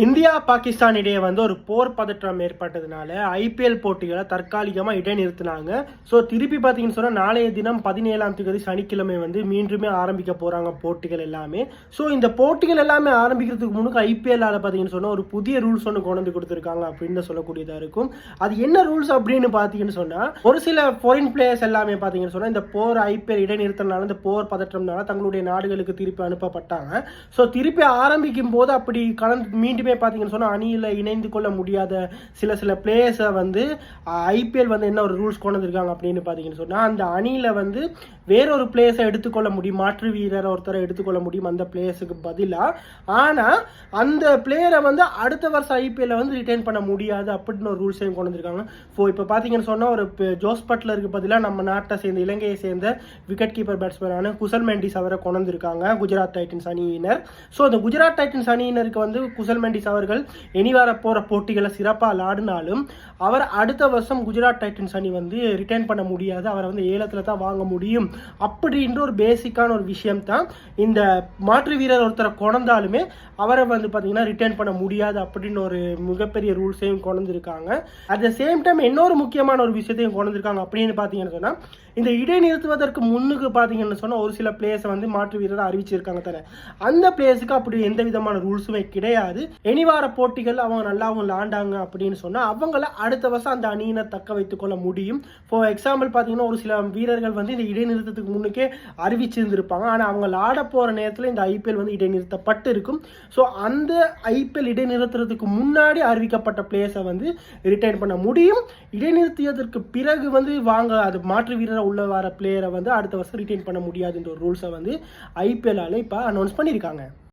India Pakistan இடையே வந்து ஒரு போர் பதற்றம் ஏற்பட்டதுனால ஐபிஎல் போட்டிகளை தற்காலிகமாக இடைநிறுத்தினாங்க. ஸோ திருப்பி பார்த்தீங்கன்னு சொன்னால் நாளைய தினம் 17ஆம் தேதி சனிக்கிழமை வந்து மீண்டுமே ஆரம்பிக்க போகிறாங்க போட்டிகள் எல்லாமே. ஸோ இந்த போட்டிகள் எல்லாமே ஆரம்பிக்கிறதுக்கு முன்னுக்கு ஐபிஎல்லால் பார்த்தீங்கன்னு சொன்னால் ஒரு புதிய ரூல்ஸ் ஒன்று கொண்டு வந்து கொடுத்துருக்காங்க அப்படின்னு சொல்லக்கூடியதாக இருக்கும். அது என்ன ரூல்ஸ் அப்படின்னு பார்த்தீங்கன்னு சொன்னால், ஒரு சில ஃபாரின் பிளேயர்ஸ் எல்லாமே பார்த்தீங்கன்னு சொன்னால் இந்த போர் ஐபிஎல் இடைநிறுத்தினால இந்த போர் பதற்றம்னால தங்களுடைய நாடுகளுக்கு திருப்பி அனுப்பப்பட்டாங்க. ஸோ திருப்பி ஆரம்பிக்கும் போது அப்படி மீண்டும் பார்த்தீங்கன்னு சொன்னால் அணியில் இணைந்து கொள்ள முடியாத சில பிளேயர்ஸை வந்து ஐபிஎல் வந்து என்ன ஒரு ரூல்ஸ் கொண்டு வந்திருக்காங்க அப்படின்னு பார்த்தீங்கன்னு சொன்னால், அந்த அணியில் வந்து வேறொரு பிளேயர்ஸை எடுத்துக்கொள்ள முடியும், மாற்று வீரரை ஒருத்தரை எடுத்துக்கொள்ள முடியும் அந்த பிளேயர்ஸுக்கு பதிலாக. ஆனால் அந்த பிளேயரை வந்து அடுத்த வருஷம் ஐபிஎல்ல வந்து ரிட்டைன் பண்ண முடியாது அப்படின்னு ஒரு ரூல்ஸையும் கொண்டு வந்திருக்காங்க. இப்போ பார்த்தீங்கன்னு சொன்னால் ஒரு ஜோஸ் பட்லருக்கு பதிலாக நம்ம நாட்டை சேர்ந்த இலங்கையை சேர்ந்த விக்கெட் கீப்பர் பேட்ஸ்மேனான குசல் மெண்டிஸ் அவரை கொண்டு வந்திருக்காங்க குஜராத் டைட்டன்ஸ் அணியினர். ஸோ அந்த குஜராத் டைட்டன்ஸ் அணியினருக்கு வந்து குசல் மெண்டிஸ் அவர்கள் இனி வர போற போட்டிகளை சிறப்பாக விளையாடினாலும் அவர் அடுத்த வருஷம் குஜராத் டைட்டன்ஸ் அணி வந்து ரிட்டைன் பண்ண முடியாது, அவரை வந்து ஏலத்தில் தான் வாங்க முடியும் அப்படின்ற ஒரு பேசிக்கான ஒரு விஷயம் தான். இந்த மாற்று வீரர் ஒருத்தரை கொண்டாலுமே அவரை வந்து பார்த்தீங்கன்னா ரிட்டைன் பண்ண முடியாது அப்படின்னு ஒரு மிகப்பெரிய ரூல்ஸையும் கொண்டு வந்திருக்காங்க. அட் த சேம் டைம் இன்னொரு முக்கியமான ஒரு விஷயத்தையும் கொண்டு வந்திருக்காங்க அப்படின்னு பார்த்தீங்கன்னு சொன்னால், இந்த இடைநிறுத்துவதற்கு முன்னுக்கு பார்த்தீங்கன்னு சொன்னால் ஒரு சில பிளேயர்ஸை வந்து மாற்று வீரரை அறிவிச்சிருக்காங்க தானே, அந்த பிளேயர்ஸுக்கு அப்படி எந்த விதமான ரூல்ஸுமே கிடையாது. இனிவார போட்டிகள் அவங்க நல்லா விளாண்டாங்க அப்படின்னு சொன்னால் அவங்கள அடுத்த வருஷம் அந்த அணியினர் தக்க வைத்துக் கொள்ள முடியும். ஃபார் எக்ஸாம்பிள் பார்த்தீங்கன்னா ஒரு சில வீரர்கள் வந்து இந்த இடைநிறுத்தத்துக்கு முன்னுக்கே அறிவிச்சிருந்திருப்பாங்க, ஆனால் அவங்க ஆட போகிற நேரத்தில் இந்த ஐபிஎல் வந்து இடைநிறுத்தப்பட்டு இருக்கும். ஸோ அந்த ஐபிஎல் இடைநிறுத்துறதுக்கு முன்னாடி அறிவிக்கப்பட்ட பிளேயர்ஸை வந்து ரிட்டைன் பண்ண முடியும். இடைநிறுத்தியதற்கு பிறகு வந்து வாங்க அது மாற்று வீரரை உள்ள வர பிளேயரை வந்து அடுத்த வருஷம் ரிட்டைன் பண்ண முடியாதுன்ற ஒரு ரூல்ஸை வந்து ஐபிஎல்லால் இப்போ அனௌன்ஸ் பண்ணியிருக்காங்க.